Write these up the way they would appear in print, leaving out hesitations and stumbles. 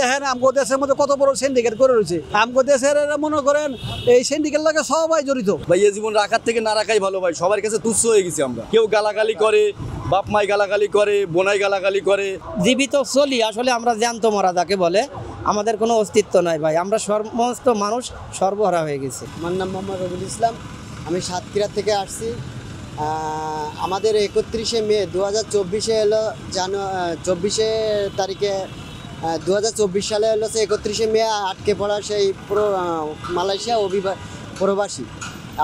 দেখেন আমগো দেশের মধ্যে কত বড় সিন্ডিকেট করে রয়েছে। আমগো দেশের মনে করেন এই সিন্ডিকেট লাগে সবাই জড়িত। ভাই এই জীবন রাখার থেকে না রাখাই ভালো ভাই, সবার কাছে তুচ্ছ হয়ে গেছি আমরা। কেউ গালাগালি করে, বাপ মাই গালাগালি করে, বোনাই গালাগালি করে। জীবিত চলি আসলে আমরা জ্যান্ত মরা যাকে বলে, আমাদের কোনো অস্তিত্ব নাই ভাই, আমরা সমস্ত মানুষ সর্বহারা হয়ে গেছি। আমার নাম মোহাম্মদ রবিউল ইসলাম, আমি সাতক্ষীরা থেকে আসছি। আমাদের 31শে মে 2024 এলো 24 তারিখে 2024 সালে হলো সে 31শে মে আটকে পড়া সেই মালয়েশিয়া প্রবাসী।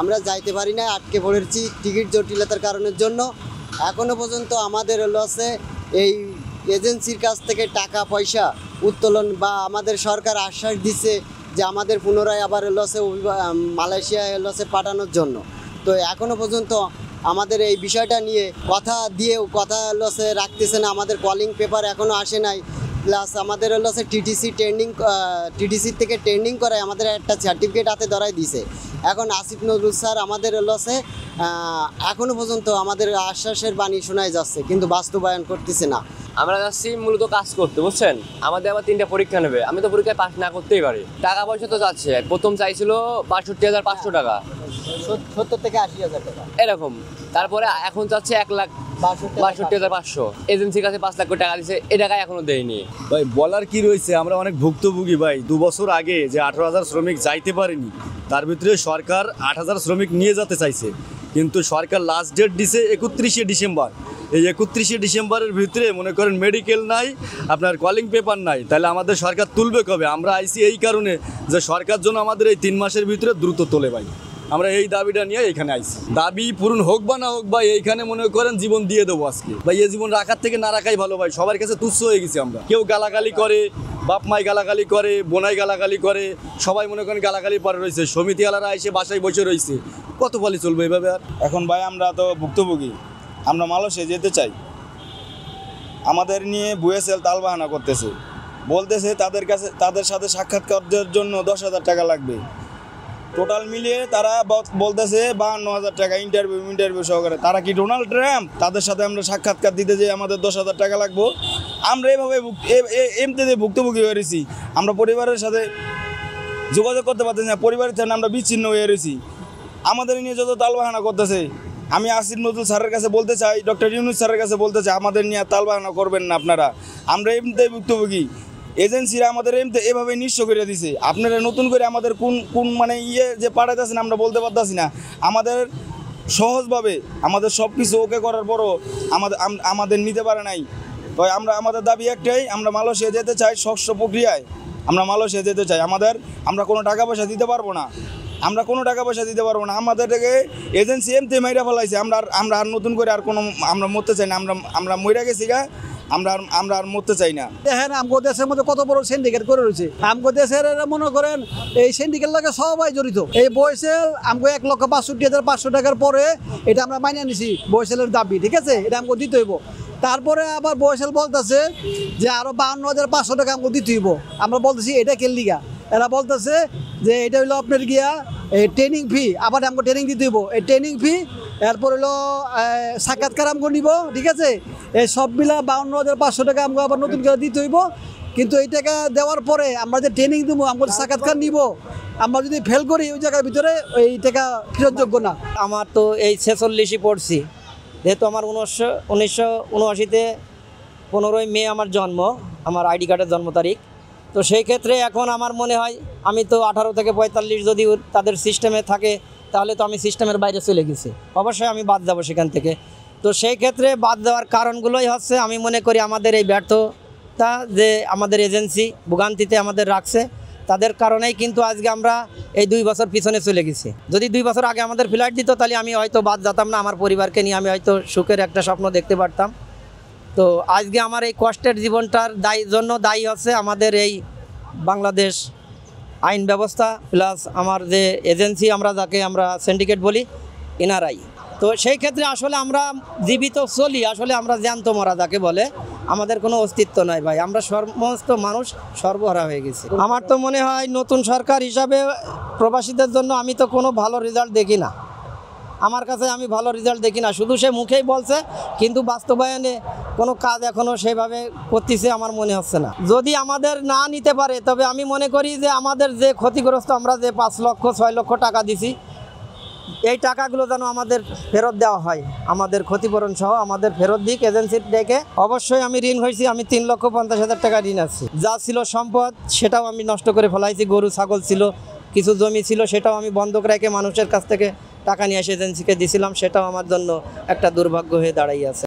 আমরা যাইতে পারি না, আটকে পড়েছি টিকিট জটিলতার কারণের জন্য। এখনও পর্যন্ত আমাদের হলো সে এই এজেন্সির কাছ থেকে টাকা পয়সা উত্তোলন বা আমাদের সরকার আশ্বাস দিচ্ছে যে আমাদের পুনরায় আবার হলো সে মালয়েশিয়া হলো সে পাঠানোর জন্য। তো এখনও পর্যন্ত আমাদের এই বিষয়টা নিয়ে কথা হলো সে রাখতেছে না। আমাদের কলিং পেপার এখনও আসে নাই, প্লাস আমাদের হলো সে টিটিসি থেকে ট্রেনিং করায় আমাদের একটা সার্টিফিকেট হাতে ধরাই দিছে। এখন আসিফ নজরুল স্যার আমাদের হলো সে এখনও পর্যন্ত আমাদের আশ্বাসের বাণী শোনাই যাচ্ছে, কিন্তু বাস্তবায়ন করতেছে না। আমরা যাচ্ছি মূলত কাজ করতে, বুঝছেন। আমাদের আবার 3টা পরীক্ষা নেবে, আমি তো পরীক্ষায় পাস না করতেই পারি। টাকা পয়সা তো যাচ্ছে, প্রথম চাইছিল ৬২,৫০০ টাকা, ৭০ থেকে ৮০,০০০ টাকা এরকম। তারপরে এখন চাচ্ছে ১,৬২,৫০০। এজেন্সির কাছে ৫ লাখ করে টাকা দিচ্ছে, এ টাকায় এখনো দেয়নি। ভাই বলার কি রয়েছে, আমরা অনেক ভুক্তভোগী ভাই। 2 বছর আগে যে 18,000 শ্রমিক যাইতে পারেনি, তার ভিতরে সরকার 8,000 শ্রমিক নিয়ে যেতে চাইছে, কিন্তু সরকার লাস্ট ডেট দিছে 31শে ডিসেম্বর। এই 31শে ডিসেম্বরের ভিতরে মনে করেন মেডিকেল নাই, আপনার কলিং পেপার নাই, তাহলে আমাদের সরকার তুলবে কবে? আমরা আইসি এই কারণে যে সরকার জন্য আমাদের এই 3 মাসের ভিতরে দ্রুত তোলে ভাই। আমরা এই দাবিটা নিয়ে এখানে আইছি। দাবি পূরণ হোক বা না হোক ভাই, এইখানে মনে করেন জীবন দিয়ে দেবো আজকে ভাই। এই জীবন রাখার থেকে না রাখাই ভালো ভাই, সবার কাছে তুচ্ছ হয়ে গেছি আমরা। কেউ গালাগালি করে, বাপ মাই গালাগালি করে, বোনাই গালাগালি করে, সবাই মনে করেন গালাগালি পরে রয়েছে। সমিতি আলারা এসে বাসায় বসে রয়েছে, কত ফলে চলবে এইভাবে? আর এখন ভাই আমরা তো ভুক্তভোগী, আমরা মালয়েশিয়া যেতে চাই। আমাদের নিয়ে বুয়েসেল তালবাহানা করতেছে, বলতেছে তাদের সাথে সাক্ষাৎকারের জন্য 10,000 টাকা লাগবে। টোটাল মিলিয়ে তারা বলতেছে 52,000 টাকা ইন্টারভিউ সহকারে। তারা কি ডোনাল্ড ট্রাম্প? তাদের সাথে আমরা সাক্ষাৎকার দিতে যে আমাদের 10,000 টাকা লাগবো। আমরা এভাবে এমনিতে ভুক্তভোগী হয়ে রয়েছি। আমরা পরিবারের সাথে যোগাযোগ করতে পারতেছি না, পরিবারের থেকে আমরা বিচ্ছিন্ন হয়ে রয়েছি। আমাদের নিয়ে যত তালবাহানা করতেছে, আমি আসিফ নজরুল স্যারের কাছে বলতে চাই, ডক্টর ইউনূস স্যারের কাছে বলতে চাই, আমাদের নিয়ে তালবাহানা করবেন না আপনারা। আমরা এমনিতে ভুক্তভোগী, এজেন্সিরা আমাদের এমনিতে এভাবে নিঃস্ব করে দিছে। আপনারা নতুন করে আমাদের কোন মানে যে পাঠাইতেছেন আমরা বলতে পারতেছি না। আমাদের সহজভাবে আমাদের সব কিছু ওকে করার পরও আমাদের নিতে পারে নাই। তো আমাদের দাবি একটাই, আমরা মালয়েশিয়া যেতে চাই। ষষ্ঠ প্রক্রিয়ায় আমরা মালয়েশিয়া যেতে চাই। আমরা কোনো টাকা পয়সা দিতে পারবো না, আমাদের থেকে এজেন্সি এমতে মাইরা ফেলাইছে। আমরা আর নতুন করে আর কোনো আমরা মরতে চাই না। আমরা মইরা গেছি গা, আমরা আর মরতে চাই না। দেখেন আমগো দেশের মধ্যে কত বড় সিন্ডিকেট করে রয়েছে। আমগো দেশের মনে করেন এই সিন্ডিকেট লাগে সবাই জড়িত। এই বয়সেল আমগো 1,62,500 টাকার পরে এটা আমরা মাইনে নিছি, বয়সেলের দাবি, ঠিক আছে, এটা আমগো দিতে হইব। তারপরে আবার বয়সেল বলতেছে যে আরো 52,500 টাকা আমগো দিতে হইব। আমরা বলতেছি এটা কেলিগা, এরা বলতেছে যে এটা হইলো আপনার গিয়া এই ট্রেনিং ফি, আবার আমগো ট্রেনিং দিতে হইব। এই ট্রেনিং ফি, এরপর হলো সাক্ষাৎকার আমগো নিব, ঠিক আছে। এই সব মিলা 52,500 টাকা আমগো আবার নতুন করে দিতে হইব। কিন্তু এই টাকা দেওয়ার পরে আমরা যে ট্রেনিং দেবো, আমগো সাক্ষাৎকার নিব, আমরা যদি ফেল করি ওই জায়গার ভিতরে এই টাকা ফেরতযোগ্য না। আমার তো এই 46ই পড়ছি, যেহেতু আমার 1979-তে 15ই মে আমার জন্ম, আমার আইডি কার্ডের জন্ম তারিখ। তো সেই ক্ষেত্রে এখন আমার মনে হয় আমি তো 18 থেকে 45 যদি তাদের সিস্টেমে থাকে, তাহলে তো আমি সিস্টেমের বাইরে চলে গেছি, অবশ্যই আমি বাদ যাবো সেখান থেকে। তো সেই ক্ষেত্রে বাদ দেওয়ার কারণগুলোই হচ্ছে, আমি মনে করি আমাদের এই ব্যর্থতা, যে আমাদের এজেন্সি ভোগান্তিতে আমাদের রাখছে, তাদের কারণেই কিন্তু আজকে আমরা এই 2 বছর পিছনে চলে গেছি। যদি 2 বছর আগে আমাদের ফ্লাইট দিত, তাহলে আমি হয়তো বাদ যেতাম না, আমার পরিবারকে নিয়ে আমি হয়তো সুখের একটা স্বপ্ন দেখতে পারতাম। তো আজকে আমার এই কষ্টের জীবনটার জন্য দায়ী হচ্ছে আমাদের এই বাংলাদেশ আইন ব্যবস্থা, প্লাস আমার যে এজেন্সি, আমরা যাকে আমরা সিন্ডিকেট বলি, এনআরআই। তো সেই ক্ষেত্রে আসলে আমরা জীবিত চলি, আসলে আমরা জ্যান্ত মরা যাকে বলে, আমাদের কোনো অস্তিত্ব নাই ভাই, আমরা সমস্ত মানুষ সর্বহারা হয়ে গেছি। আমার তো মনে হয় নতুন সরকার হিসাবে প্রবাসীদের জন্য আমি তো কোনো ভালো রেজাল্ট দেখি না। আমার কাছে আমি ভালো রেজাল্ট দেখি না, শুধু সে মুখেই বলছে কিন্তু বাস্তবায়নে কোনো কাজ এখনও সেভাবে করতেছে আমার মনে হচ্ছে না। যদি আমাদের না নিতে পারে তবে আমি মনে করি যে আমাদের যে ক্ষতিগ্রস্ত আমরা যে 5 লক্ষ 6 লক্ষ টাকা দিছি এই টাকাগুলো যেন আমাদের ফেরত দেওয়া হয়, আমাদের ক্ষতিপূরণ সহ আমাদের ফেরত দিক এজেন্সির ডেকে। অবশ্যই আমি ঋণ হয়েছি, আমি 3,50,000 টাকা ঋণ আছি। যা ছিল সম্পদ সেটাও আমি নষ্ট করে ফেলাইছি, গরু ছাগল ছিল, কিছু জমি ছিল, সেটাও আমি বন্ধক রেখে মানুষের কাছ থেকে টাকা নিয়ে এসে এজেন্সিকে দিয়েছিলাম, সেটাও আমার জন্য একটা দুর্ভাগ্য হয়ে দাঁড়াই আছে।